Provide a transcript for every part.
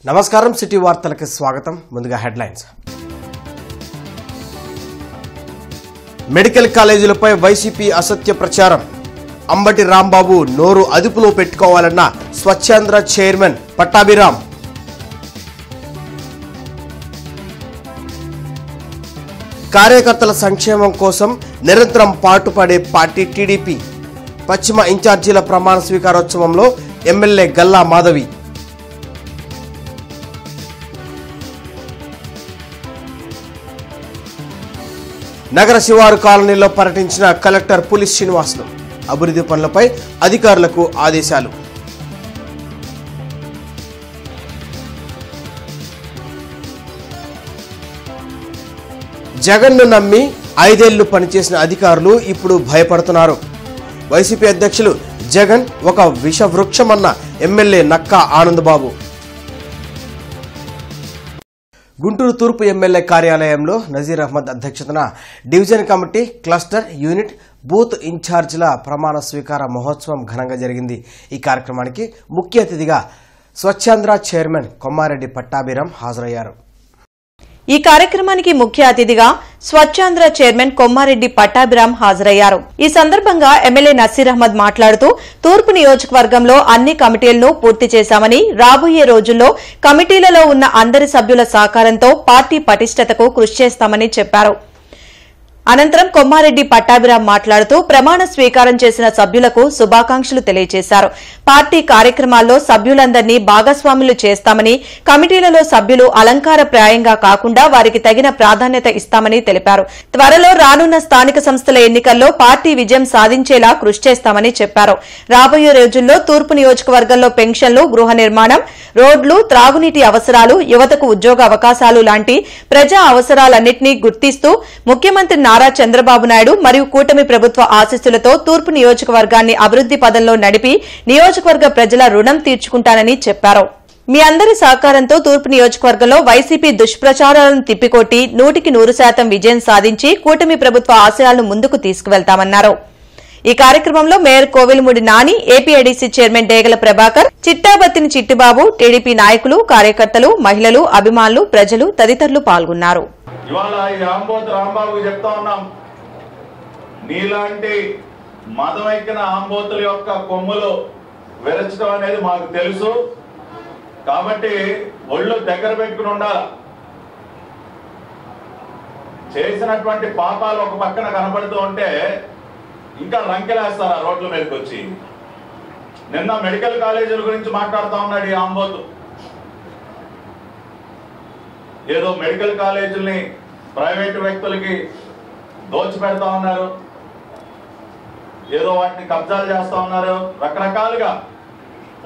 నమస్కారం సిటీ వార్తలకు స్వాగతం. ముందుగా హెడ్లైన్స్. మెడికల్ కాలేజీలపై వైసీపీ అసత్య ప్రచారం. అంబటి రాంబాబు నోరు అదుపులో పెట్టుకోవాలన్న స్వచ్ఛాంధ్ర చైర్మన్ పట్టాభిరామ్. కార్యకర్తల సంక్షేమం కోసం నిరంతరం పాటుపడే పార్టీ టీడీపీ. పశ్చిమ ఇన్ఛార్జీల ప్రమాణ స్వీకారోత్సవంలో ఎమ్మెల్యే గల్లా మాధవి. నగర శివారు కాలనీలో పర్యటించిన కలెక్టర్ పులి శ్రీనివాసులు. అభివృద్ధి పనులపై అధికారులకు ఆదేశాలు. జగన్ను నమ్మి 5 ఏళ్లు పనిచేసిన అధికారులు ఇప్పుడు భయపడుతున్నారు. వైసీపీ అధ్యక్షులు జగన్ ఒక విషవృక్షమన్న ఎమ్మెల్యే నక్కా ఆనందబాబు. గుంటూరు తూర్పు ఎమ్మెల్యే కార్యాలయంలో నజీర్ అహ్మద్ అధ్యక్షతన division committee, cluster, unit, booth ఇన్ఛార్జీల ప్రమాణ స్వీకార మహోత్సవం ఘనంగా జరిగింది. ఈ కార్యక్రమానికి ముఖ్య అతిథిగా స్వచ్ఛాంధ్ర చైర్మన్ కొమ్మారెడ్డి పట్టాభిరామ్ హాజరయ్యారు. ఈ కార్యక్రమానికి ముఖ్య అతిథిగా స్వచ్ఛాంధ్ర చైర్మన్ కొమ్మారెడ్డి పట్టాభిరామ్ హాజరయ్యారు. ఈ సందర్భంగా ఎమ్మెల్యే నసీర్ అహ్మద్ మాట్లాడుతూ తూర్పు నియోజకవర్గంలో అన్ని కమిటీలను పూర్తి చేశామని, రాబోయే రోజుల్లో కమిటీలలో ఉన్న అందరి సభ్యుల సహకారంతో పార్టీ పటిష్టతకు కృషి చేస్తామని చెప్పారు. అనంతరం కొమ్మారెడ్డి పట్టాభిరామ్ మాట్లాడుతూ ప్రమాణ స్వీకారం చేసిన సభ్యులకు శుభాకాంక్షలు తెలియజేశారు. పార్టీ కార్యక్రమాల్లో సభ్యులందరినీ భాగస్వాములు చేస్తామని, కమిటీలలో సభ్యులు అలంకారప్రాయంగా కాకుండా వారికి తగిన ప్రాధాన్యత ఇస్తామని తెలిపారు. త్వరలో రానున్న స్థానిక సంస్థల ఎన్నికల్లో పార్టీ విజయం సాధించేలా కృషి చేస్తామని చెప్పారు. రాబోయే రోజుల్లో తూర్పు నియోజకవర్గంలో పెన్షన్లు, గృహ నిర్మాణం, రోడ్లు, త్రాగునీటి అవసరాలు, యువతకు ఉద్యోగ అవకాశాలు లాంటి ప్రజా అవసరాలన్నింటినీ గుర్తిస్తూ ముఖ్యమంత్రి నారా చంద్రబాబు నాయుడు మరియు కూటమి ప్రభుత్వ ఆశీస్సులతో తూర్పు నియోజకవర్గాన్ని అభివృద్ది పదంలో నడిపి నియోజకవర్గ ప్రజల రుణం తీర్చుకుంటానని చెప్పారు. మీ అందరి సహకారంతో తూర్పు నియోజకవర్గంలో వైసీపీ దుష్ప్రచారాలను తిప్పికొట్టి 100% విజయం సాధించి కూటమి ప్రభుత్వ ఆశయాలను ముందుకు తీసుకువెళ్తామన్నారు. ఈ కార్యక్రమంలో mayor Kovelamudi Nani, APIDC chairman Degala Prabhakar, Chittabattini Chittibabu, TDP నాయకులు, కార్యకర్తలు, మహిళలు, అభిమానులు, ప్రజలు తదితరులు పాల్గొన్నారు. ఇవాళ ఈ రాంబాబుకి చెప్తా ఉన్నాం, నీలాంటి మదవెక్కిన ఆంబోతుల యొక్క కొమ్ములు విరచడం అనేది మాకు తెలుసు. కాబట్టి ఒళ్ళు దగ్గర పెట్టుకుని ఉండాలి. చేసినటువంటి పాపాలు ఒక పక్కన కనబడుతూ ఉంటే ఇంకా లంకెలేస్తారు ఆ రోడ్ల మీదకి వచ్చి. నిన్న మెడికల్ కాలేజీల గురించి మాట్లాడుతూ ఉన్నాడు ఈ ఆంబోతు. ఏదో మెడికల్ కాలేజీల్ని ప్రైవేటు వ్యక్తులకి దోచిపెడతా ఉన్నారు, ఏదో వాటిని కబ్జాలు చేస్తా ఉన్నారు. రకరకాలుగా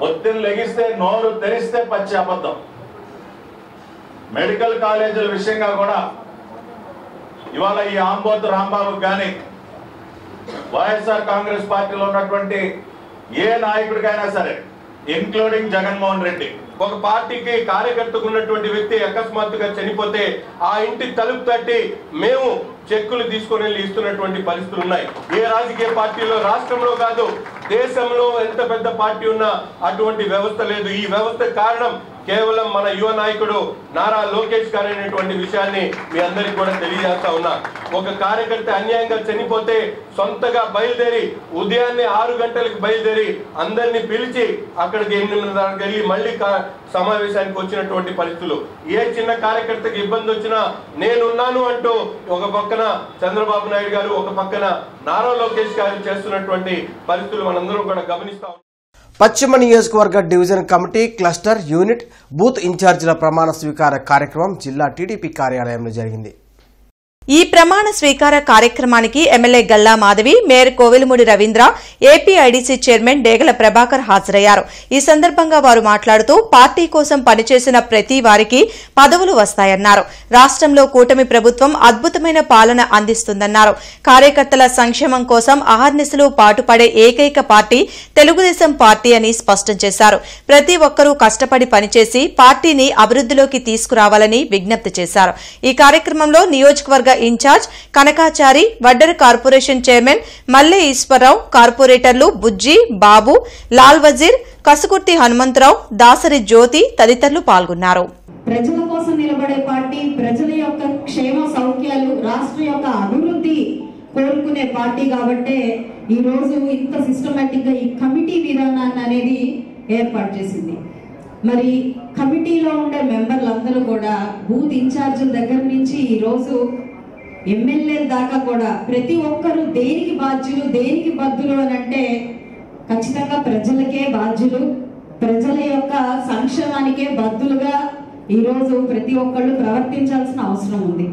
ఒత్తిడి లెగిస్తే, నోరు తెరిస్తే పచ్చి అబద్ధం. మెడికల్ కాలేజీల విషయంగా కూడా ఇవాళ ఈ ఆంబోతు రాంబాబుకి కానీ వైఎస్ఆర్ కాంగ్రెస్ పార్టీలో ఉన్నటువంటి ఏ నాయకుడికైనా సరే, ఇన్క్లూడింగ్ జగన్మోహన్ రెడ్డి, ఒక పార్టీకి కార్యకర్తకు ఉన్నటువంటి వ్యక్తి అకస్మాత్తుగా చనిపోతే ఆ ఇంటి తలుపు తట్టి మేము చెక్కులు తీసుకొని వెళ్ళి ఇస్తున్నటువంటి పరిస్థితులు ఉన్నాయి. ఏ రాజకీయ పార్టీలో, రాష్ట్రంలో కాదు దేశంలో ఎంత పెద్ద పార్టీ ఉన్నా అటువంటి వ్యవస్థ లేదు. ఈ వ్యవస్థ కారణం కేవలం మన యువ నాయకుడు నారా లోకేష్ గారు అనేటువంటి విషయాన్ని మీ అందరికీ కూడా తెలియజేస్తా ఉన్నా. ఒక కార్యకర్త అన్యాయంగా చనిపోతే సొంతగా బయలుదేరి ఉదయాన్నే 6 గంటలకు బయలుదేరి అందరినీ పిలిచి అక్కడికి 8:30కి వెళ్ళి మళ్ళీ సమావేశానికి వచ్చినటువంటి పరిస్థితులు. ఏ చిన్న కార్యకర్తకి ఇబ్బంది వచ్చినా నేనున్నాను అంటూ ఒక పక్కన చంద్రబాబు నాయుడు గారు, ఒక పక్కన నారా లోకేష్ గారు చేస్తున్నటువంటి పరిస్థితులు మనందరం కూడా గమనిస్తాం. పశ్చిమ నియోజకవర్గ division committee, cluster, unit, booth ఇన్ఛార్జీల ప్రమాణ స్వీకార కార్యక్రమం జిల్లా టీడీపీ కార్యాలయంలో జరిగింది. ఈ ప్రమాణ స్వీకార కార్యక్రమానికి MLA Galla Madhavi, mayor Kovelamudi Ravindra, APIDC chairman Degala Prabhakar హాజరయ్యారు. ఈ సందర్భంగా వారు మాట్లాడుతూ పార్టీ కోసం పనిచేసిన ప్రతి వారికి పదవులు వస్తాయన్నారు. రాష్ట్రంలో కూటమి ప్రభుత్వం అద్భుతమైన పాలన అందిస్తుందన్నారు. కార్యకర్తల సంక్షేమం కోసం అహర్నిశలు పాటుపడే ఏకైక పార్టీ తెలుగుదేశం పార్టీ అని స్పష్టం చేశారు. ప్రతి ఒక్కరూ కష్టపడి పనిచేసి పార్టీని అభివృద్దిలోకి తీసుకురావాలని విజ్ఞప్తి చేశారు. ఈ కార్యక్రమంలో నియోజకవర్గ ఇన్ఛార్జ్ కనకాచారి, వడ్డెర కార్పొరేషన్ చైర్మన్ మల్లె ఈశ్వరరావు, కార్పొరేటర్లు బుజ్జి, బాబు, లాల్ వజీర్, కసుకుర్తి హనుమంతరావు, దాసరి జ్యోతి తదితరులు పాల్గొన్నారు. ప్రజల కోసం నిలబడే పార్టీ, ప్రజల యొక్క క్షేమ సౌఖ్యాలు, రాష్ట్ర యొక్క అభివృద్ధి కోరుకునే పార్టీ కాబట్టే ఈ రోజు ఇంత సిస్టమేటిక్ గా ఈ కమిటీ విధానాన్ని అనేది ఏర్పాటు చేసింది. మరి కమిటీలో ఉండే మెంబర్లందరూ కూడా బూత్ ఇన్ఛార్జీల దగ్గర నుంచి ఈ రోజు ఎమ్మెల్యే దాకా కూడా ప్రతి ఒక్కరూ దేనికి బాధ్యులు, దేనికి బద్దులు అని అంటే ఖచ్చితంగా ప్రజలకే బాధ్యులు, ప్రజల యొక్క సంక్షేమానికే బద్దులుగా ఈ రోజు ప్రతి ఒక్కళ్ళు ప్రవర్తించాల్సిన అవసరం ఉంది.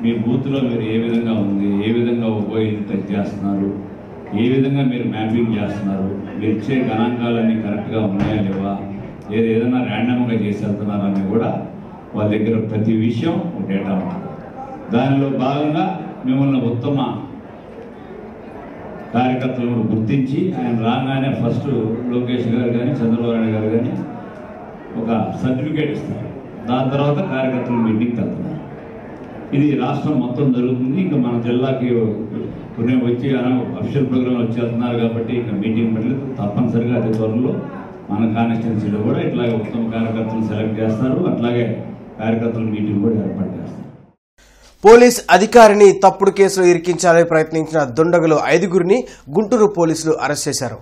మీ బూత్లో మీరు ఏ విధంగా ఉంది, ఏ విధంగా ఉపయోగించి చేస్తున్నారు, ఏ విధంగా మీరు మ్యాపింగ్ చేస్తున్నారు, మీరు ఇచ్చే గణాంకాలన్నీ కరెక్ట్గా ఉన్నాయా లేవా, ఏదైనా ర్యాండమ్గా చేసి వెళ్తున్నారని కూడా వాళ్ళ దగ్గర ప్రతి విషయం డేటా ఉంటుంది. దానిలో భాగంగా మిమ్మల్ని ఉత్తమ కార్యకర్తలను గుర్తించి ఆయన రాగానే ఫస్ట్ లోకేష్ గారు కానీ చంద్రబాబు నాయుడు గారు కానీ ఒక సర్టిఫికేట్ ఇస్తారు. దాని తర్వాత కార్యకర్తలు మీటింగ్కి వెళ్తున్నారు. ఇది రాష్ట్రం మొత్తం జరుగుతుంది. ఇంకా మన జిల్లాకి వచ్చి అఫీషియల్ ప్రోగ్రాంలు వచ్చేస్తున్నారు కాబట్టి ఇక మీటింగ్ పెట్టలేదు. తప్పనిసరిగా అతి త్వరలో మన కాన్స్టిట్యున్సీలో కూడా ఇట్లాగే ఉత్తమ కార్యకర్తలు సెలెక్ట్ చేస్తారు. అట్లాగే కార్యకర్తల మీటింగ్ కూడా ఏర్పాటు చేస్తారు. పోలీస్ అధికారిని తప్పుడు కేసులో ఇరికించాలని ప్రయత్నించిన దుండగులు 5గురిని గుంటూరు పోలీసులు అరెస్ట్ చేశారు.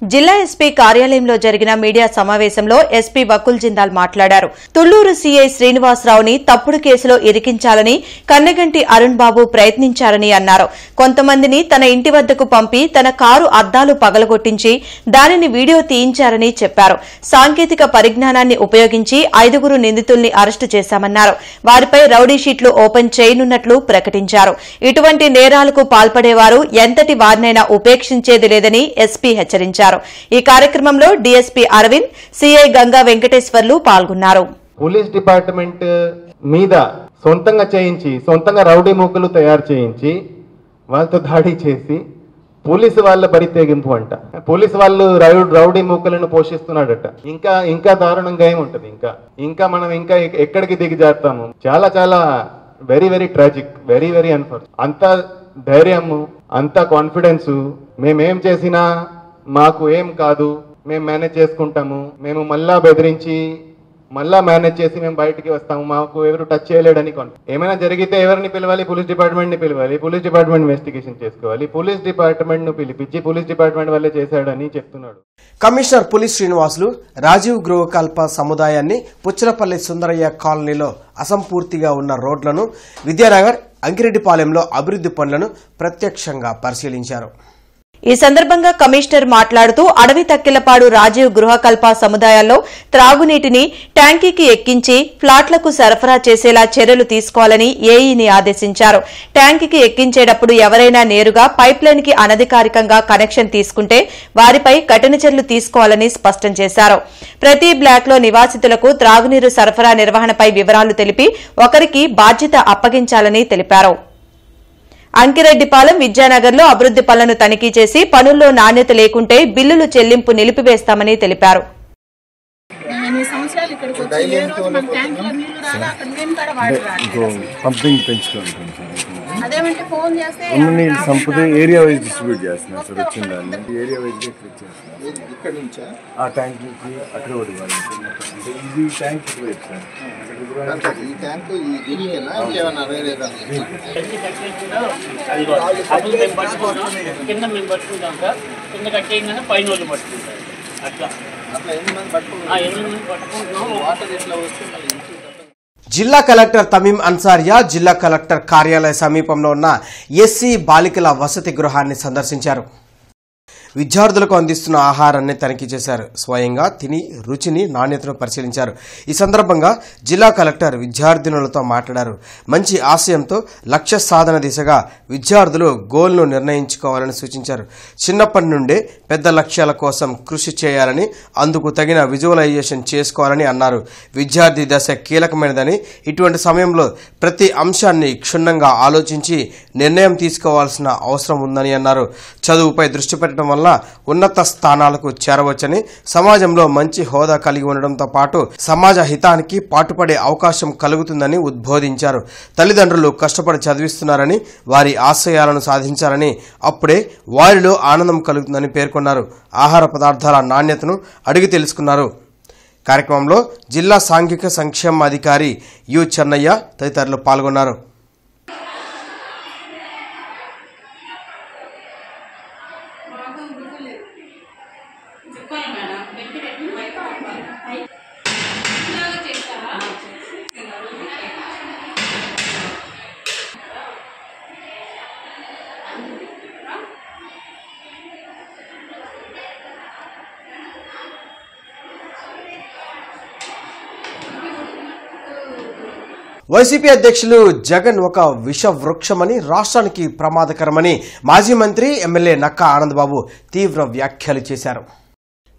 జిల్లా ఎస్పీ కార్యాలయంలో జరిగిన మీడియా సమావేశంలో ఎస్పీ వకుల్ జిందాల్ మాట్లాడారు. తుళ్లూరు సీఐ శ్రీనివాసరావుని తప్పుడు కేసులో ఇరికించాలని కన్నెగంటి అరుణ్ బాబు ప్రయత్నించారని అన్నారు. కొంతమందిని తన ఇంటి వద్దకు పంపి తన కారు అద్దాలు పగలగొట్టించి దానిని వీడియో తీయించారని చెప్పారు. సాంకేతిక పరిజ్ఞానాన్ని ఉపయోగించి 5గురు నిందితుల్ని అరెస్టు చేశామన్నారు. వారిపై రౌడీ షీట్లు ఓపెన్ చేయనున్నట్లు ప్రకటించారు. ఇటువంటి నేరాలకు పాల్పడేవారు ఎంతటి వారినైనా ఉపేక్షించేది లేదని ఎస్పీ హెచ్చరించారు. ఈ కార్యక్రమంలో డీఎస్పీ అరవింద్, సీఐ గంగా వెంకటేశ్వర్లు పాల్గొన్నారు. పోలీస్ డిపార్ట్మెంట్ మీద సొంతంగా చేయించి, సొంతంగా రౌడీ మూకలు తయారు చేయించి వాళ్ళతో దాడి చేసి పోలీసు వాళ్ళ బరి తెగింపు అంట. పోలీసు వాళ్ళు రౌడీ మూకలను పోషిస్తున్నాడట. ఇంకా దారుణంగా ఏముంటది? ఇంకా మనం ఎక్కడికి దిగజారుతాము? చాలా చాలా very very tragic, very very unfortunate. అంత ధైర్యము, అంత కాన్ఫిడెన్స్, మేమేం చేసినా మాకు ఏం కాదు, మేము మేనేజ్ చేసుకుంటాము, మేము మళ్ళా బెదిరించి మళ్ళా మేనేజ్ చేసి మేము బయటికి వస్తాము, మాకు ఎవరు టచ్ చేయలేడని ఏమైనా జరిగితే ఎవరిని పిలవాలి? పోలీస్ డిపార్ట్మెంట్ ని పిలవాలి. పోలీస్ డిపార్ట్మెంట్ ఇన్వెస్టిగేషన్ చేసుకోవాలి. పోలీస్ డిపార్ట్మెంట్ ను పిలిపించి పోలీస్ డిపార్ట్మెంట్ వల్లే చేశాడని చెప్తున్నాడు. కమిషనర్ పులి శ్రీనివాసులు రాజీవ్ గృహకల్ప సముదాయాన్ని పుచ్చలపల్లి సుందరయ్య కాలనీలో అసంపూర్తిగా ఉన్న రోడ్లను, విద్యానగర్ అంకిరెడ్డిపాలెంలో అభివృద్ధి పనులను ప్రత్యక్షంగా పరిశీలించారు. ఈ సందర్భంగా కమిషనర్ మాట్లాడుతూ అడవి తక్కిలపాడు రాజీవ్ గృహకల్ప సముదాయాల్లో త్రాగునీటిని ట్యాంకీకి ఎక్కించి ఫ్లాట్లకు సరఫరా చేసేలా చర్యలు తీసుకోవాలని ఏఈని ఆదేశించారు. ట్యాంకీకి ఎక్కించేటప్పుడు ఎవరైనా నేరుగా పైప్లైన్ కి అనధికారికంగా కనెక్షన్ తీసుకుంటే వారిపై కఠిన చర్యలు తీసుకోవాలని స్పష్టం చేశారు. ప్రతి బ్లాక్ లో నివాసితులకు త్రాగునీరు సరఫరా నిర్వహణపై వివరాలు తెలిపి ఒకరికి బాధ్యత అప్పగించాలని తెలిపారు. అంకిరెడ్డిపాలెం, విద్యానగర్లో అభివృద్ధి పనులను తనిఖీ చేసి పనుల్లో నాణ్యత లేకుంటే బిల్లులు చెల్లింపు నిలిపివేస్తామని తెలిపారు. సంపద ఏరియా వైజ్ డిస్ట్రిబ్యూట్ చేస్తున్నారు సార్. వచ్చిందాన్ని ఏరియా వైజ్ ఇక్కడ నుంచి ఆ ట్యాంక్ నుంచి అక్కడ ఒకటి ఇది ట్యాంక్ సార్. ఈ ట్యాంక్ కింద మేము పట్టుకుంటాం సార్. కింద కట్టేయగానే పైన వాళ్ళు పట్టుకుంటారు. అట్లా 8 మంది పట్టుకుంటున్నాం. వాటర్ ఇట్లా వస్తుంది. జిల్లా కలెక్టర్ తమీం అన్సారియా జిల్లా కలెక్టర్ కార్యాలయ సమీపంలో ఉన్న ఎస్సీ బాలికల వసతి గృహాన్ని సందర్శించారు. విద్యార్థులకు అందిస్తున్న ఆహారాన్ని తనిఖీ చేశారు. స్వయంగా తిని రుచిని, నాణ్యతను పరిశీలించారు. ఈ సందర్భంగా జిల్లా కలెక్టర్ విద్యార్థినులతో మాట్లాడారు. మంచి ఆశయంతో లక్ష్య సాధన దిశగా విద్యార్థులు గోల్ను నిర్ణయించుకోవాలని సూచించారు. చిన్నప్పటి నుండే పెద్ద లక్ష్యాల కోసం కృషి చేయాలని, అందుకు తగిన విజువలైజేషన్ చేసుకోవాలని అన్నారు. విద్యార్థి దశ కీలకమైనదని, ఇటువంటి సమయంలో ప్రతి అంశాన్ని క్షుణ్ణంగా ఆలోచించి నిర్ణయం తీసుకోవాల్సిన అవసరం ఉందని అన్నారు. చదువుపై దృష్టి పెట్టడం వల్ల వల్ల ఉన్నత స్థానాలకు చేరవచ్చని, సమాజంలో మంచి హోదా కలిగి ఉండడంతో పాటు సమాజ హితానికి పాటుపడే అవకాశం కలుగుతుందని ఉద్బోధించారు. తల్లిదండ్రులు కష్టపడి చదివిస్తున్నారని, వారి ఆశయాలను సాధించాలని, అప్పుడే వారిలో ఆనందం కలుగుతుందని పేర్కొన్నారు. ఆహార పదార్థాల నాణ్యతను అడిగి తెలుసుకున్నారు. కార్యక్రమంలో జిల్లా సాంఘిక సంక్షేమ అధికారి యు చెన్నయ్య తదితరులు పాల్గొన్నారు. వైసీపీ అధ్యక్షులు జగన్ ఒక విష వృక్షమని, రాష్ట్రానికి ప్రమాదకరమని మాజీ మంత్రి ఎమ్మెల్యే నక్కా ఆనందబాబు తీవ్ర వ్యాఖ్యలు చేశారు.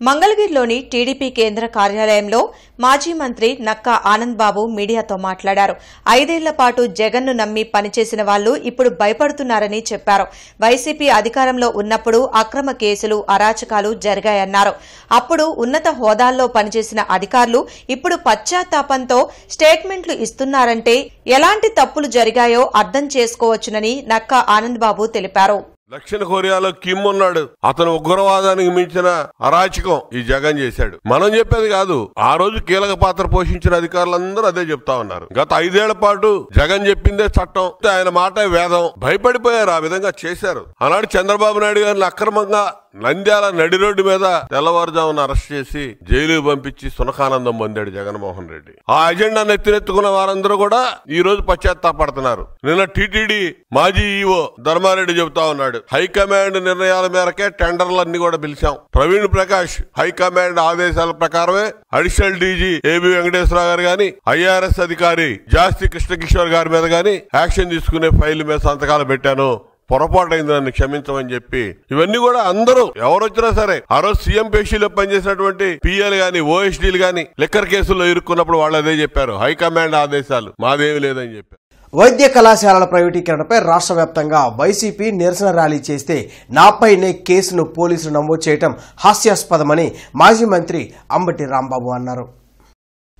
మంగళగిరిలోని టీడీపీ కేంద్ర కార్యాలయంలో మాజీ మంత్రి నక్కా ఆనందబాబు మీడియాతో మాట్లాడారు. 5 ఏళ్ల పాటు జగన్ను నమ్మి పనిచేసిన వాళ్లు ఇప్పుడు భయపడుతున్నారని చెప్పారు. వైసీపీ అధికారంలో ఉన్నప్పుడు అక్రమ కేసులు, అరాచకాలు జరిగాయన్నారు. అప్పుడు ఉన్నత హోదాల్లో పనిచేసిన అధికారులు ఇప్పుడు పశ్చాత్తాపంతో స్టేట్మెంట్లు ఇస్తున్నారంటే ఎలాంటి తప్పులు జరిగాయో అర్థం చేసుకోవచ్చునని నక్కా ఆనందబాబు తెలిపారు. దక్షిణ కొరియాలో కిమ్ ఉన్నాడు. అతను ఉగ్రవాదానికి మించిన అరాచకం ఈ జగన్ చేశాడు. మనం చెప్పేది కాదు, ఆ రోజు కీలక పాత్ర పోషించిన అధికారులందరూ అదే చెప్తా ఉన్నారు. గత 5 ఏళ్ల పాటు జగన్ చెప్పిందే చట్టం, ఆయన మాట వేదం. భయపడిపోయారు, ఆ విధంగా చేశారు. ఆనాడు చంద్రబాబు నాయుడు గారిని అక్రమంగా నంద్యాల నడి రోడ్డు మీద తెల్లవారుజామున అరెస్ట్ చేసి జైలుకు పంపించి సునకానందం పొందాడు జగన్మోహన్ రెడ్డి. ఆ అజెండాను ఎత్తినెత్తుకున్న వారందరూ కూడా ఈ రోజు పశ్చాత్తాపడుతున్నారు. నిన్న టీటీడీ మాజీ ఈఓ ధర్మారెడ్డి చెబుతా ఉన్నాడు, హైకమాండ్ నిర్ణయాల మేరకే టెండర్లన్నీ కూడా పిలిచాం. ప్రవీణ్ ప్రకాష్ హైకమాండ్ ఆదేశాల ప్రకారమే అడిషనల్ డీజీ ఏబి వెంకటేశ్వరరావు గారు గాని, ఐఆర్ఎస్ అధికారి జాస్తి కృష్ణకిషోర్ గారి మీద గాని యాక్షన్ తీసుకునే ఫైల్ మీద సంతకాలు పెట్టాను, పొరపాటైంది, నన్ను క్షమించమని చెప్పి ఇవన్నీ కూడా అందరూ ఎవరొచ్చినా సరే ఆ రోజు సీఎం పేషీలో పనిచేసినటువంటి పిఎల్ గాని, ఓఎస్డీలు గాని లిక్కర్ కేసుల్లో ఇరుక్కున్నప్పుడు వాళ్ళు అదే చెప్పారు, హైకమాండ్ ఆదేశాలు, మాదేమీ లేదని చెప్పారు. వైద్య కళాశాలల ప్రైవేటీకరణపై రాష్ట్ర వ్యాప్తంగా వైసీపీ నిరసన ర్యాలీ చేస్తే నాపైనే కేసును పోలీసులు నమోదు చేయడం హాస్యాస్పదమని మాజీ మంత్రి అంబటి రాంబాబు అన్నారు.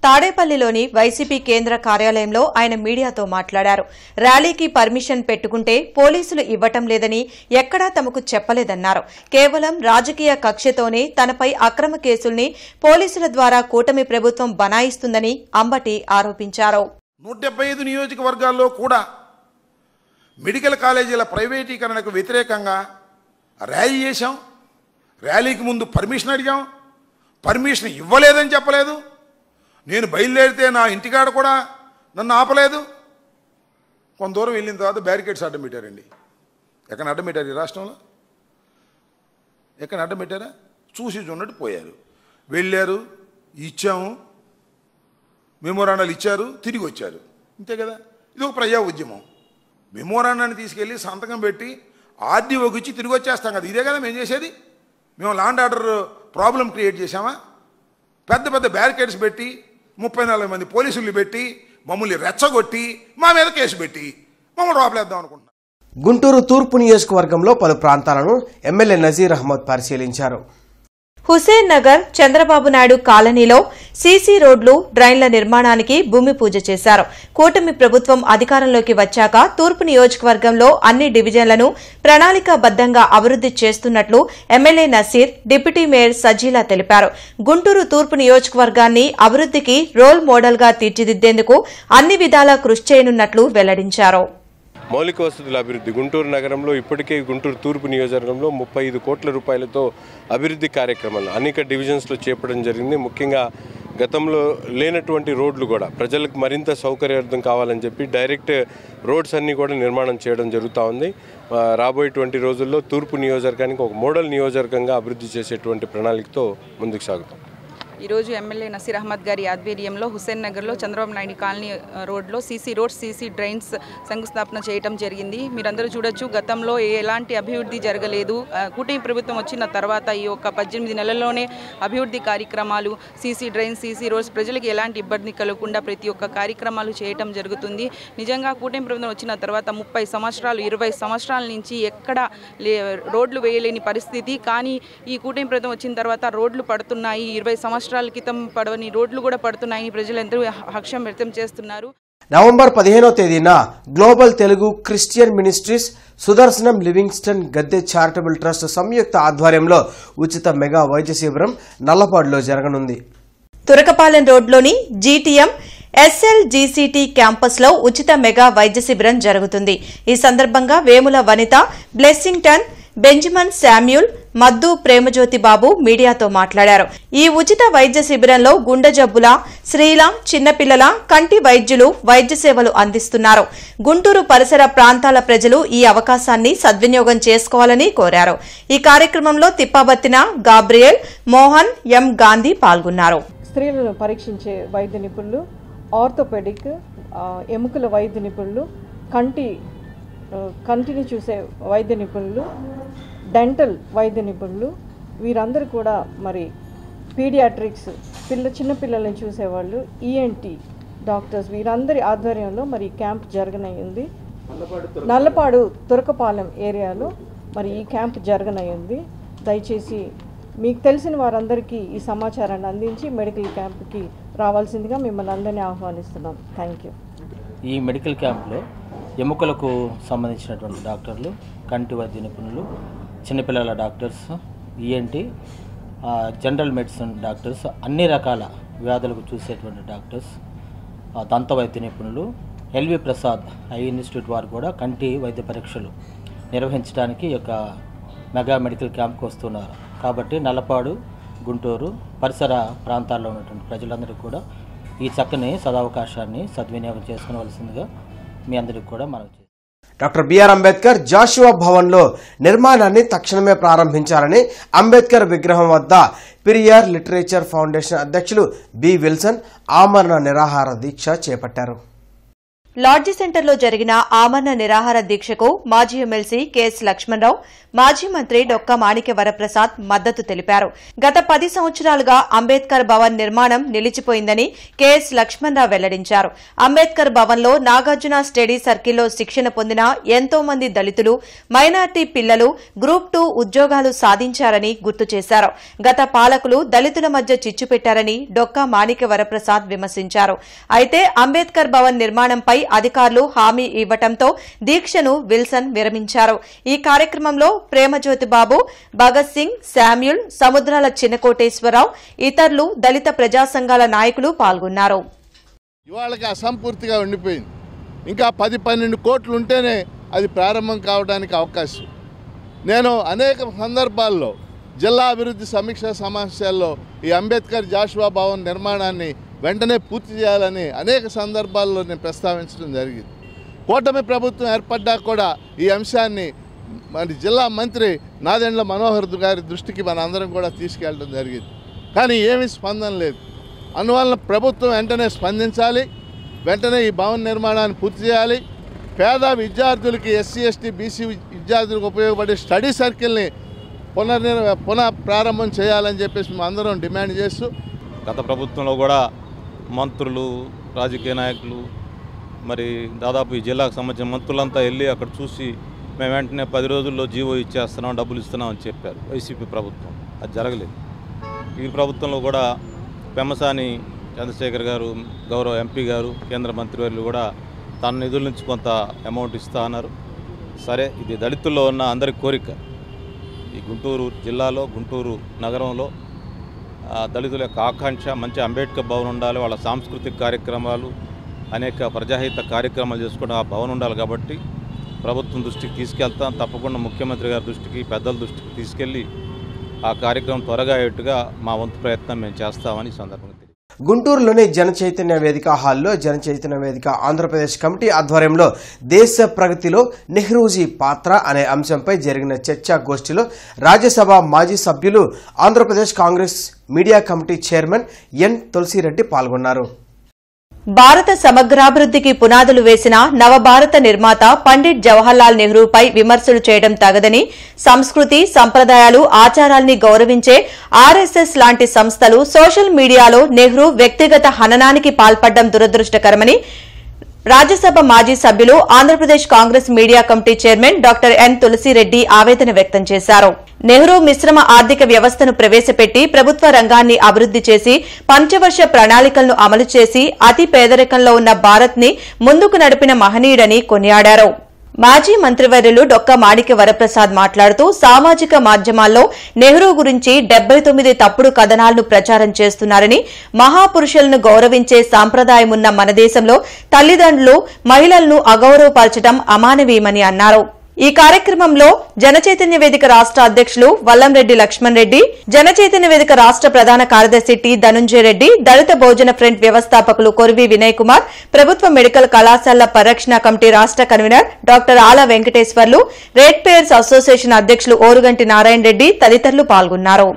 తాడేపల్లిలోని వైసీపీ కేంద్ర కార్యాలయంలో ఆయన మీడియాతో మాట్లాడారు. ర్యాలీకి పర్మిషన్ పెట్టుకుంటే పోలీసులు ఇవ్వటం లేదని ఎక్కడా తమకు చెప్పలేదన్నారు. కేవలం రాజకీయ కక్షతోనే తనపై అక్రమ కేసుల్ని పోలీసుల ద్వారా కూటమి ప్రభుత్వం బనాయిస్తుందని అంబటి ఆరోపించారు. 175 నియోజకవర్గాల్లో కూడా మెడికల్ కాలేజీల ప్రైవేటీకరణకు వ్యతిరేకంగా ర్యాలీ చేశాం. ర్యాలీకి ముందు పర్మిషన్ అడిగాం, పర్మిషన్ ఇవ్వలేదని చెప్పలేదు. నేను బయలుదేరితే నా ఇంటికాడ కూడా నన్ను ఆపలేదు. కొంత దూరం వెళ్ళిన తర్వాత బ్యారికేడ్స్ అడ్డం పెట్టారండి. ఎక్కడ అడ్డం పెట్టారు? ఈ రాష్ట్రంలో ఎక్కడ అడ్డం పెట్టారా? చూసి చూడట్టు పోయారు. వెళ్ళారు, ఇచ్చాము, మెమోరాండాలు ఇచ్చారు, తిరిగి వచ్చారు. అంతే కదా, ఇది ఒక ప్రజా ఉద్యమం. మెమోరాండాన్ని తీసుకెళ్ళి సంతకం పెట్టి ఆర్డీఓకి ఇచ్చి తిరిగి వచ్చేస్తాం కదా, ఇదే కదా మేము చేసేది. మేము లాండ్ ఆర్డర్ ప్రాబ్లం క్రియేట్ చేశామా? పెద్ద పెద్ద బ్యారికేడ్స్ పెట్టి 30-40 మంది పోలీసులు పెట్టి మమ్మల్ని రెచ్చగొట్టి మా మీద కేసు పెట్టి మమ్మల్ని రాపలేద్దాం అనుకుంటున్నాం. గుంటూరు తూర్పు నియోజకవర్గంలో పలు ప్రాంతాలను ఎమ్మెల్యే నజీర్ అహ్మద్ పరిశీలించారు. హుసేన్ నగర్, చంద్రబాబు నాయుడు కాలనీలో సీసీ రోడ్లు, డ్రైన్ల నిర్మాణానికి భూమి పూజ చేశారు. కూటమి ప్రభుత్వం అధికారంలోకి వచ్చాక తూర్పు నియోజకవర్గంలో అన్ని డివిజన్లను ప్రణాళికాబద్దంగా అభివృద్ది చేస్తున్నట్లు MLA Naseer, deputy mayor Sajila తెలిపారు. గుంటూరు తూర్పు నియోజకవర్గాన్ని అభివృద్దికి రోల్ మోడల్ గా తీర్చిదిద్దేందుకు అన్ని విధాలా కృషి చేయనున్నట్లు వెల్లడించారు. మౌలిక వసతుల అభివృద్ధి గుంటూరు నగరంలో ఇప్పటికే గుంటూరు తూర్పు నియోజకవర్గంలో 35 కోట్ల రూపాయలతో అభివృద్ధి కార్యక్రమాలు అనేక డివిజన్స్లో చేపట్టడం జరిగింది. ముఖ్యంగా గతంలో లేనటువంటి రోడ్లు కూడా ప్రజలకు మరింత సౌకర్యార్థం కావాలని చెప్పి డైరెక్ట్ రోడ్స్ అన్నీ కూడా నిర్మాణం చేయడం జరుగుతూ ఉంది. రాబోయేటువంటి రోజుల్లో తూర్పు నియోజకవర్గానికి ఒక మోడల్ నియోజకవర్గంగా అభివృద్ధి చేసేటువంటి ప్రణాళికతో ముందుకు సాగుతాం. ఈరోజు ఎమ్మెల్యే నసీర్ అహ్మద్ గారి ఆధ్వర్యంలో హుస్సేన్ నగర్లో చంద్రబాబు నాయుడు కాలనీ రోడ్లో సీసీ డ్రైన్స్ శంకుస్థాపన చేయడం జరిగింది. మీరందరూ చూడొచ్చు, గతంలో ఎలాంటి అభివృద్ధి జరగలేదు. కూటమి ప్రభుత్వం వచ్చిన తర్వాత ఈ యొక్క 18 నెలల్లోనే అభివృద్ధి కార్యక్రమాలు, సీసీ డ్రైన్స్, సీసీ రోడ్స్, ప్రజలకు ఎలాంటి ఇబ్బంది కలగకుండా ప్రతి ఒక్క కార్యక్రమాలు చేయటం జరుగుతుంది. నిజంగా కూటమి ప్రభుత్వం వచ్చిన తర్వాత 30 సంవత్సరాలు 20 సంవత్సరాల నుంచి ఎక్కడ రోడ్లు వేయలేని పరిస్థితి. కానీ ఈ కూటమి ప్రభుత్వం వచ్చిన తర్వాత రోడ్లు పడుతున్నాయి. 20 సంవత్సరాల క్రితం పడవని రోడ్లు కూడా పడుతున్నాయని ప్రజలందరూ హర్షం వ్యక్తం చేస్తున్నారు. నవంబర్ 15వ తేదీన global Telugu Christian ministries Sudarshanam Livingston Gadde charitable trust సంయుక్త ఆధ్వర్యంలో ఉచిత మెగా వైద్య శిబిరం నల్లపాడులో జరగనుంది. తురకపాలెం రోడ్లోని జీటీఎం SLGCT క్యాంపస్ లో ఉచిత మెగా వైద్య శిబిరం జరుగుతుంది. ఈ సందర్భంగా వేముల వనిత, బ్లెస్సింగ్టన్, బెంజమిన్ శామ్యూల్, మద్దు ప్రేమజ్యోతి బాబు మీడియాతో మాట్లాడారు. ఈ ఉచిత వైద్య శిబిరంలో గుండె జబ్బుల, స్త్రీల, చిన్నపిల్లల, కంటి వైద్యులు వైద్య సేవలు అందిస్తున్నారు. గుంటూరు పరిసర ప్రాంతాల ప్రజలు ఈ అవకాశాన్ని సద్వినియోగం చేసుకోవాలని కోరారు. ఈ కార్యక్రమంలో తిప్పాబత్తిన గాబ్రియల్, మోహన్, ఎం గాంధీ పాల్గొన్నారు. స్త్రీలను పరీక్షించే వైద్య నిపుణులు, ఆర్థోపెడిక్, ఎముకల వైద్య నిపుణులు, కంటిని చూసే వైద్య నిపుణులు, డెంటల్ వైద్య నిపుణులు, వీరందరూ కూడా మరి పీడియాట్రిక్స్, చిన్నపిల్లల్ని చూసేవాళ్ళు, ENT డాక్టర్స్, వీరందరి ఆధ్వర్యంలో మరి క్యాంప్ జరగనయ్యింది. నల్లపాడు తురకపాలెం ఏరియాలో మరి ఈ క్యాంప్ జరగనయ్యింది. దయచేసి మీకు తెలిసిన వారందరికీ ఈ సమాచారాన్ని అందించి మెడికల్ క్యాంప్కి రావాల్సిందిగా మిమ్మల్ని అందరినీ ఆహ్వానిస్తున్నాం. Thank you. ఈ మెడికల్ క్యాంప్లో ఎముకలకు సంబంధించినటువంటి డాక్టర్లు, కంటి వైద్య నిపుణులు, చిన్నపిల్లల doctors, ENT, general medicine doctors, అన్ని రకాల వ్యాధులకు చూసేటువంటి డాక్టర్స్, దంత వైద్య నిపుణులు, LV ప్రసాద్ ఐ ఇన్స్టిట్యూట్ వారు కూడా కంటి వైద్య పరీక్షలు నిర్వహించడానికి ఈ యొక్క మెగా మెడికల్ క్యాంప్కి వస్తున్నారు. కాబట్టి నల్లపాడు, గుంటూరు పరిసర ప్రాంతాల్లో ఉన్నటువంటి ప్రజలందరికీ కూడా ఈ చక్కని సదవకాశాన్ని సద్వినియోగం చేసుకోవాల్సిందిగా మీ అందరికీ కూడా మనవి చేస్తాం. డాక్టర్ బిఆర్ అంబేద్కర్ జాషువా భవన్లో నిర్మాణాన్ని తక్షణమే ప్రారంభించాలని అంబేద్కర్ విగ్రహం వద్ద పెరియార్ లిటరేచర్ ఫౌండేషన్ అధ్యక్షులు బి విల్సన్ ఆమరణ నిరాహార దీక్ష చేపట్టారు. లాడ్జి సెంటర్లో జరిగిన ఆమరణ నిరాహార దీక్షకు మాజీ ఎమ్మెల్సీ కెఎస్ లక్ష్మణరావు, మాజీ మంత్రి డొక్కా మాణిక్య వరప్రసాద్ మద్దతు తెలిపారు. గత 10 సంవత్సరాలుగా అంబేద్కర్ భవన్ నిర్మాణం నిలిచిపోయిందని కెఎస్ లక్ష్మణరావు వెల్లడించారు. అంబేద్కర్ భవన్లో నాగార్జున స్టడీ సర్కిల్లో శిక్షణ పొందిన ఎంతో మంది దళితులు, మైనార్టీ పిల్లలు గ్రూప్ 2 ఉద్యోగాలు సాధించారని గుర్తు చేశారు. గత పాలకులు దళితుల మధ్య చిచ్చు పెట్టారని డొక్కా మాణిక్య వరప్రసాద్ విమర్శించారు. అయితే అంబేద్కర్ భవన్ నిర్మాణంపై అధికారులు హామీ ఇవ్వడంతో దీక్షను విల్సన్ విరమించారు. ఈ కార్యక్రమంలో ప్రేమజ్యోతి బాబు, భగత్ సింగ్, శామ్యూల్, సముద్రాల చిన్నకోటేశ్వరరావు, ఇతరులు, దళిత ప్రజా సంఘాల నాయకులు పాల్గొన్నారు. ఇవాళకి అసంపూర్తిగా ఉండిపోయింది. ఇంకా 10-12 కోట్లు ఉంటేనే అది ప్రారంభం కావడానికి అవకాశం. నేను అనేక సందర్భాల్లో జిల్లా అభివృద్ధి సమీక్షా సమావేశాల్లో ఈ అంబేద్కర్ జాషువా భవన్ నిర్మాణాన్ని వెంటనే పూర్తి చేయాలని అనేక సందర్భాల్లో నేను ప్రస్తావించడం జరిగింది. కూటమి ప్రభుత్వం ఏర్పడ్డా కూడా ఈ అంశాన్ని మరి జిల్లా మంత్రి నాదెండ్ల మనోహర్ గారి దృష్టికి మనందరం కూడా తీసుకెళ్ళడం జరిగింది. కానీ ఏమీ స్పందన లేదు. అందువలన ప్రభుత్వం వెంటనే స్పందించాలి, వెంటనే ఈ భవన నిర్మాణాన్ని పూర్తి చేయాలి. పేద విద్యార్థులకి, SC, ST, BC విద్యార్థులకు ఉపయోగపడే స్టడీ సర్కిల్ని పునః ప్రారంభం చేయాలని చెప్పేసి మేము అందరం డిమాండ్ చేస్తూ, గత ప్రభుత్వంలో కూడా మంత్రులు, రాజకీయ నాయకులు, మరి దాదాపు ఈ జిల్లాకు సంబంధించిన మంత్రులంతా వెళ్ళి అక్కడ చూసి మేము వెంటనే 10 రోజుల్లో జీవో ఇచ్చేస్తున్నాం, డబ్బులు ఇస్తున్నాం అని చెప్పారు వైసీపీ ప్రభుత్వం. అది జరగలేదు. ఈ ప్రభుత్వంలో కూడా పెమ్మసాని చంద్రశేఖర్ గారు, గౌరవ MP గారు, కేంద్ర మంత్రివర్యులు కూడా తన నిధుల నుంచి కొంత అమౌంట్ ఇస్తా అన్నారు. సరే, ఇది దళితుల్లో ఉన్న అందరి కోరిక. ఈ గుంటూరు జిల్లాలో, గుంటూరు నగరంలో దళితుల యొక్క ఆకాంక్ష మంచి అంబేద్కర్ భవన్ ఉండాలి, వాళ్ళ సాంస్కృతిక కార్యక్రమాలు, అనేక ప్రజాహిత కార్యక్రమాలు చేసుకుంటూ ఆ భవన్ ఉండాలి. కాబట్టి ప్రభుత్వం దృష్టికి తీసుకెళ్తాం. తప్పకుండా ముఖ్యమంత్రి గారి దృష్టికి, పెద్దల దృష్టికి తీసుకెళ్ళి ఆ కార్యక్రమం త్వరగా అయ్యేట్టుగా మా వంతు ప్రయత్నం మేము చేస్తామని సందర్భంగా గుంటూరులోని జన చైతన్య వేదిక హాల్లో జన చైతన్య వేదిక ఆంధ్రప్రదేశ్ కమిటీ ఆధ్వర్యంలో దేశ ప్రగతిలో నెహ్రూజీ పాత్ర అనే అంశంపై జరిగిన చర్చాగోష్ఠిలో రాజ్యసభ మాజీ సభ్యులు Andhra Pradesh congress media committee chairman N Tulasi Reddy పాల్గొన్నారు. భారత సమగ్రాభివృద్ధికి పునాదులు వేసిన నవభారత నిర్మాత పండిట్ జవహర్లాల్ నెహ్రూపై విమర్శలు చేయడం తగదని, సంస్కృతి సంప్రదాయాలు ఆచారాల్ని గౌరవించే ఆర్ఎస్ఎస్ లాంటి సంస్థలు సోషల్ మీడియాలో నెహ్రూ వ్యక్తిగత హననానికి పాల్పడడం దురదృష్టకరమని రాజ్యసభ మాజీ సభ్యులు Andhra Pradesh congress media committee chairman doctor N Tulasi Reddy ఆవేదన వ్యక్తం చేశారు. నెహ్రూ మిశ్రమ ఆర్థిక వ్యవస్థను ప్రవేశపెట్టి ప్రభుత్వ రంగాన్ని అభివృద్ది చేసి పంచవర్ష ప్రణాళికలను అమలు చేసి అతి పేదరికంలో ఉన్న భారత్ ని ముందుకు నడిపిన మహనీయుడని కొనియాడారు. మాజీ మంత్రివర్యులు డొక్క మాణిక్య వరప్రసాద్ మాట్లాడుతూ సామాజిక మాధ్యమాల్లో నెహ్రూ గురించి 79 తప్పుడు కథనాలను ప్రచారం చేస్తున్నారని, మహాపురుషులను గౌరవించే సాంప్రదాయమున్న మన దేశంలో తల్లిదండ్రులు మహిళలను అగౌరవపరచడం అమానవీయమని అన్నారు. ఈ కార్యక్రమంలో జనచైతన్య వేదిక రాష్ట్ర అధ్యక్షులు వల్లంరెడ్డి లక్ష్మణ్ రెడ్డి, జనచైతన్య వేదిక రాష్ట్ర ప్రధాన కార్యదర్శి టి ధనుంజయ రెడ్డి, దళిత భోజన ఫ్రంట్ వ్యవస్థాపకులు కొరివి వినయ్ కుమార్, ప్రభుత్వ మెడికల్ కళాశాలల పరిరక్షణ కమిటీ రాష్ట్ర కన్వీనర్ డాక్టర్ ఆల వెంకటేశ్వర్లు, రేట్ పేయర్స్ అసోసియేషన్ అధ్యక్షులు ఓరుగంటి నారాయణ రెడ్డి తదితరులు పాల్గొన్నారు.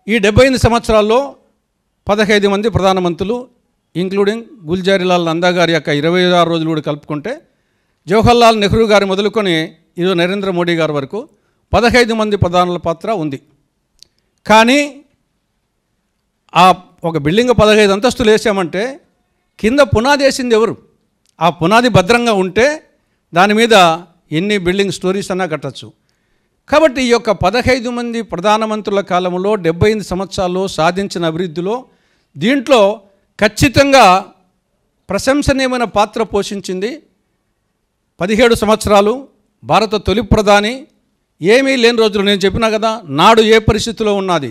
ఈ 78 సంవత్సరాల్లో 15 మంది ప్రధానమంత్రులు ఇంక్లూడింగ్ గుల్జారీలాల్ నందా గారి యొక్క 26 రోజులు కూడా కలుపుకుంటే జవహర్లాల్ నెహ్రూ గారి మొదలుకొని ఈరోజు నరేంద్ర మోడీ గారి వరకు 15 మంది ప్రధానుల పాత్ర ఉంది. కానీ ఆ ఒక బిల్డింగ్ 15 అంతస్తులు వేసామంటే కింద పునాది వేసింది ఎవరు? ఆ పునాది భద్రంగా ఉంటే దాని మీద ఎన్ని బిల్డింగ్ స్టోరీస్ అన్నా కట్టచ్చు. కాబట్టి ఈ యొక్క 15 మంది ప్రధానమంత్రుల కాలంలో 78 సంవత్సరాల్లో సాధించిన అభివృద్ధిలో దీంట్లో ఖచ్చితంగా ప్రశంసనీయమైన పాత్ర పోషించింది 17 సంవత్సరాలు భారత తొలి ప్రధాని. ఏమీ లేని రోజులు నేను చెప్పినా కదా, నాడు ఏ పరిస్థితిలో ఉన్నది,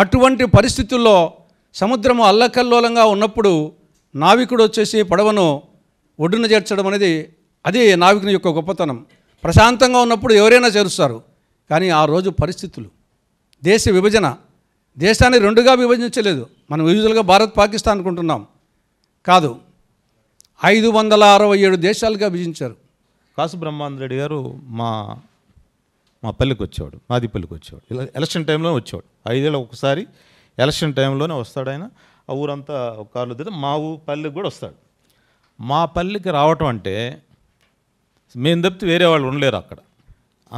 అటువంటి పరిస్థితుల్లో సముద్రము అల్లకల్లోలంగా ఉన్నప్పుడు నావికుడు వచ్చేసి పడవను ఒడ్డున చేర్చడం అనేది అది నావికుని యొక్క గొప్పతనం. ప్రశాంతంగా ఉన్నప్పుడు ఎవరైనా చేరుస్తారు. కానీ ఆ రోజు పరిస్థితులు, దేశ విభజన, దేశాన్ని రెండుగా విభజించలేదు. మనం యూజువల్గా భారత్ పాకిస్తాన్ అనుకుంటున్నాం, కాదు, 567 దేశాలుగా విభజించారు. కాసు బ్రహ్మానంద రెడ్డి గారు మా పల్లెకి వచ్చేవాడు, మాదిపల్లికి వచ్చేవాడు. ఎలక్షన్ టైంలో వచ్చేవాడు. 5 ఏళ్ళకి ఒకసారి ఎలక్షన్ టైంలోనే వస్తాడు ఆయన. ఆ ఊరంతా ఒక కార్లు తిరిగి మా పల్లెకి కూడా వస్తాడు. మా పల్లెకి రావటం అంటే మేము తప్పితే వేరే వాళ్ళు ఉండలేరు అక్కడ.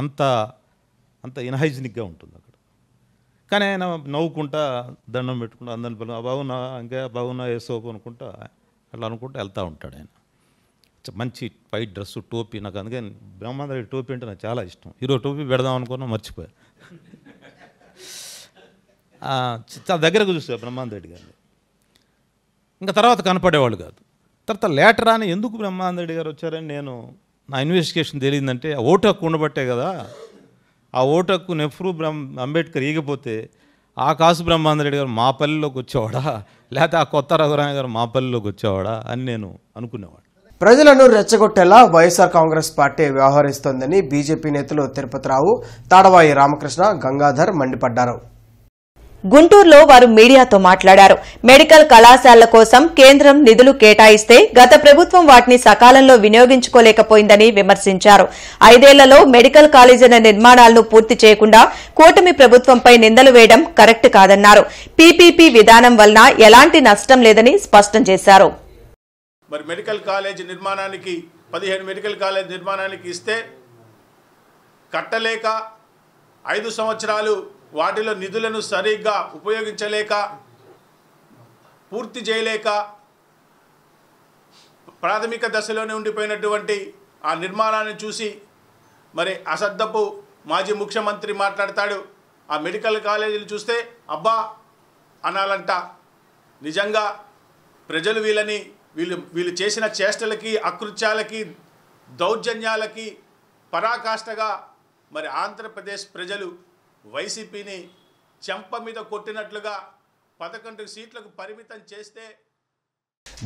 అంత ఇన్హైజినిక్గా ఉంటుంది అక్కడ. కానీ ఆయన నవ్వుకుంటా దండం పెట్టుకుంటా అందరిని పిల్లలు బాగున్నా ఇంకా బాగున్నా వేసుకోకు అనుకుంటా అట్లా అనుకుంటా వెళ్తూ ఉంటాడు ఆయన. మంచి వైట్ డ్రెస్సు, టోపీ. నాకు అందుకని బ్రహ్మానంద రెడ్డి టోపీ అంటే నాకు చాలా ఇష్టం. ఈరోజు టోపీ పెడదాం అనుకున్నా, మర్చిపోయా. చాలా దగ్గరకు చూసా బ్రహ్మానంద రెడ్డి గారిని. ఇంకా తర్వాత కనపడేవాళ్ళు కాదు. తర్వాత లేటర్ అని ఎందుకు బ్రహ్మానంద రెడ్డి గారు వచ్చారని నేను నా ఇన్వెస్టిగేషన్ తెలియదంటే ఓటు హక్కు ఉండబట్టే కదా. ఆ ఓటు హక్కు నెహ్రూ అంబేద్కర్ ఈగిపోతే ఆ కాసు బ్రహ్మానంద రెడ్డి గారు మా పల్లెలోకి వచ్చేవాడా, లేకపోతే ఆ కొత్త రఘురామ గారు మా పల్లెలోకి వచ్చేవాడా అని నేను అనుకునేవాడు. ప్రజలను రెచ్చగొట్టేలా వైఎస్ఆర్ కాంగ్రెస్ పార్టీ వ్యవహరిస్తోందని బీజేపీ నేతలు తిరుపతిరావు, తాడవాయి రామకృష్ణ, గంగాధర్ మండిపడ్డారు. గుంటూరులో వారు మీడియాతో మాట్లాడారు. మెడికల్ కళాశాలల కోసం కేంద్రం నిధులు కేటాయిస్తే గత ప్రభుత్వం వాటిని సకాలంలో వినియోగించుకోలేకపోయిందని విమర్శించారు. 5 ఏళ్లలో మెడికల్ కాలేజీల నిర్మాణాలను పూర్తి చేయకుండా కూటమి ప్రభుత్వంపై నిందలు వేయడం కరెక్ట్ కాదన్నారు. పీపీపీ విధానం వలన ఎలాంటి నష్టం లేదని స్పష్టం చేశారు. మరి మెడికల్ కాలేజ్ నిర్మాణానికి 15 మెడికల్ కాలేజ్ నిర్మాణానికి ఇస్తే కట్టలేక 5 సంవత్సరాలు వాటిలో నిధులను సరిగ్గా ఉపయోగించలేక, పూర్తి చేయలేక ప్రాథమిక దశలోనే ఉండిపోయినటువంటి ఆ నిర్మాణాన్ని చూసి మరి అసద్దపు మాజీ ముఖ్యమంత్రి మాట్లాడతాడు. ఆ మెడికల్ కాలేజీలు చూస్తే అబ్బా అనాలంట. నిజంగా ప్రజలు వీళ్ళు చేసిన చేష్టలకి, అకృత్యాలకి, దౌర్జన్యాలకి పరాకాష్ఠగా మరి ఆంధ్రప్రదేశ్ ప్రజలు వైసీపీని చెంప మీద కొట్టినట్లుగా 11 సీట్లకు పరిమితం చేస్తే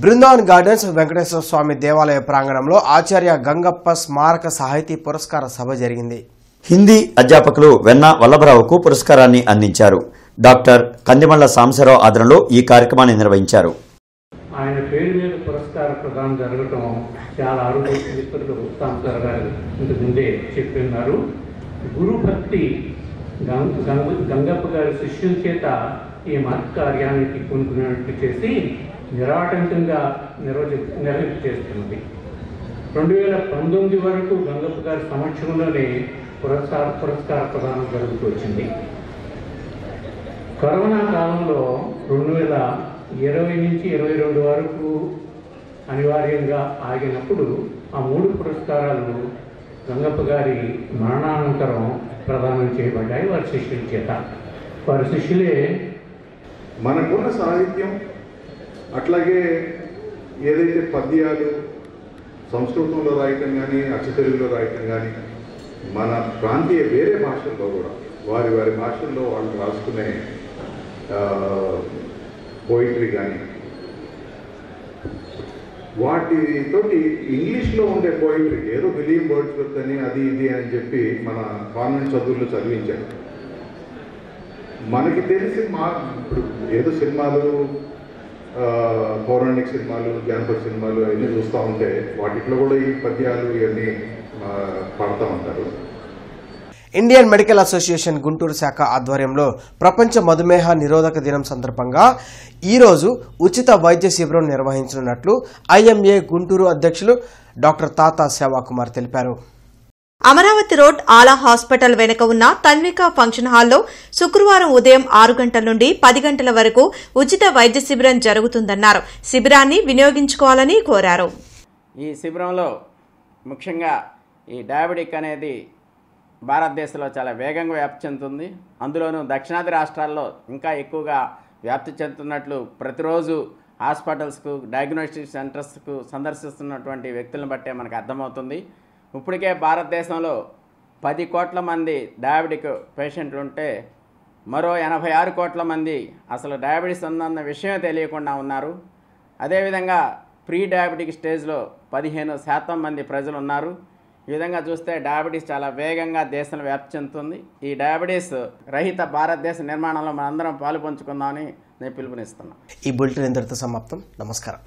బృందావన్ గార్డెన్స్ వెంకటేశ్వర స్వామి దేవాలయ ప్రాంగణంలో ఆచార్య గంగప్ప స్మారక సాహితీ పురస్కార సభ జరిగింది. హిందీ అధ్యాపకులు వెన్న వల్లభరావుకు పురస్కారాన్ని అందించారు. డాక్టర్ కందిమళ్ల సాంబశివరావు ఆధ్వర్యంలో ఈ కార్యక్రమాన్ని నిర్వహించారు. ఆయన పేరు మీద పురస్కార ప్రదానం జరగటం చాలా ఆరోగ్యస్తులు సాంబశివరావు గారు ఇంతకుముందే చెప్పిన్నారు. గురుభక్తి గంగప్ప గారి శిష్యుల చేత ఈ మహత్ కార్యానికి పూనుకున్నట్టు చేసి నిరాటంకంగా నిర్వహింపు చేస్తున్నది. 2019 వరకు గంగప్ప గారి సమక్షంలోనే పురస్కార ప్రదానం జరుగుతూ వచ్చింది. కరోనా కాలంలో 2020 నుంచి 2022 వరకు అనివార్యంగా ఆగినప్పుడు ఆ 3 పురస్కారాలు గంగప్ప గారి మరణానంతరం ప్రదానం చేయబడ్డాయి వారి శిష్యుల చేత. వారి శిష్యులే మనకున్న సాహిత్యం, అట్లాగే ఏదైతే పద్యాలు సంస్కృతంలో రాయటం కానీ అచ్చ తెలుగులో రాయటం కానీ మన ప్రాంతీయ వేరే భాషల్లో కూడా వారి వారి భాషల్లో వాళ్ళు రాసుకునే పోయిటరీ కానీ వాటితోటి ఇంగ్లీష్లో ఉండే పోయిటరీ ఏదో విలియం వర్డ్స్వర్త్ అని అది ఇది అని చెప్పి మన కాన్వెంట్ చదువుల్లో చదివించారు. మనకి తెలిసి ఇప్పుడు ఏదో సినిమాలు, పౌరాణిక సినిమాలు, జానపద సినిమాలు అవన్నీ చూస్తూ ఉంటే వాటిలో కూడా ఈ పద్యాలు ఇవన్నీ పడతా ఉంటారు. ఇండియన్ మెడికల్ అసోసియేషన్ గుంటూరు శాఖ ఆధ్వర్యంలో ప్రపంచ మధుమేహ నిరోధక దినం సందర్భంగా ఈరోజు ఉచిత వైద్య శిబిరం నిర్వహించనున్నట్లు ఐఎంఏ గుంటూరు అధ్యక్షులు డాక్టర్ తాతా సేవాకుమార్ తెలిపారు. అమరావతి రోడ్ ఆలా హాస్పిటల్ వెనుక ఉన్న తన్విక ఫంక్షన్ హాల్లో శుక్రవారం ఉదయం 6 గంటల నుండి 10 గంటల వరకు ఉచిత వైద్య శిబిరం జరుగుతుందన్నారు. శిబిరాన్ని వినియోగించుకోవాలని కోరారు. ఈ శిబిరంలో ముఖ్యంగా ఈ డయాబెటిక్ అనేది భారతదేశంలో చాలా వేగంగా వ్యాప్తి చెందుతుంది. అందులోనూ దక్షిణాది రాష్ట్రాల్లో ఇంకా ఎక్కువగా వ్యాప్తి చెందుతున్నట్లు ప్రతిరోజు హాస్పిటల్స్కు, డయాగ్నోస్టిక్ సెంటర్స్కు సందర్శిస్తున్నటువంటి వ్యక్తులను బట్టే మనకు అర్థమవుతుంది. ఇప్పటికే భారతదేశంలో 10 కోట్ల మంది డయాబెటిక్ పేషెంట్లు ఉంటే మరో 86 కోట్ల మంది అసలు డయాబెటీస్ ఉందన్న విషయం తెలియకుండా ఉన్నారు. అదేవిధంగా ప్రీ డయాబెటిక్ స్టేజ్లో 15% మంది ప్రజలు ఉన్నారు. ఈ విధంగా చూస్తే డయాబెటీస్ చాలా వేగంగా దేశంలో వ్యాప్తి చెందుతుంది. ఈ డయాబెటీస్ రహిత భారతదేశ నిర్మాణంలో మనందరం పాలు పంచుకుందామని నేను పిలుపునిస్తున్నాను. ఈ బులెటిన్ ఇంతటితో సమాప్తం. నమస్కారం.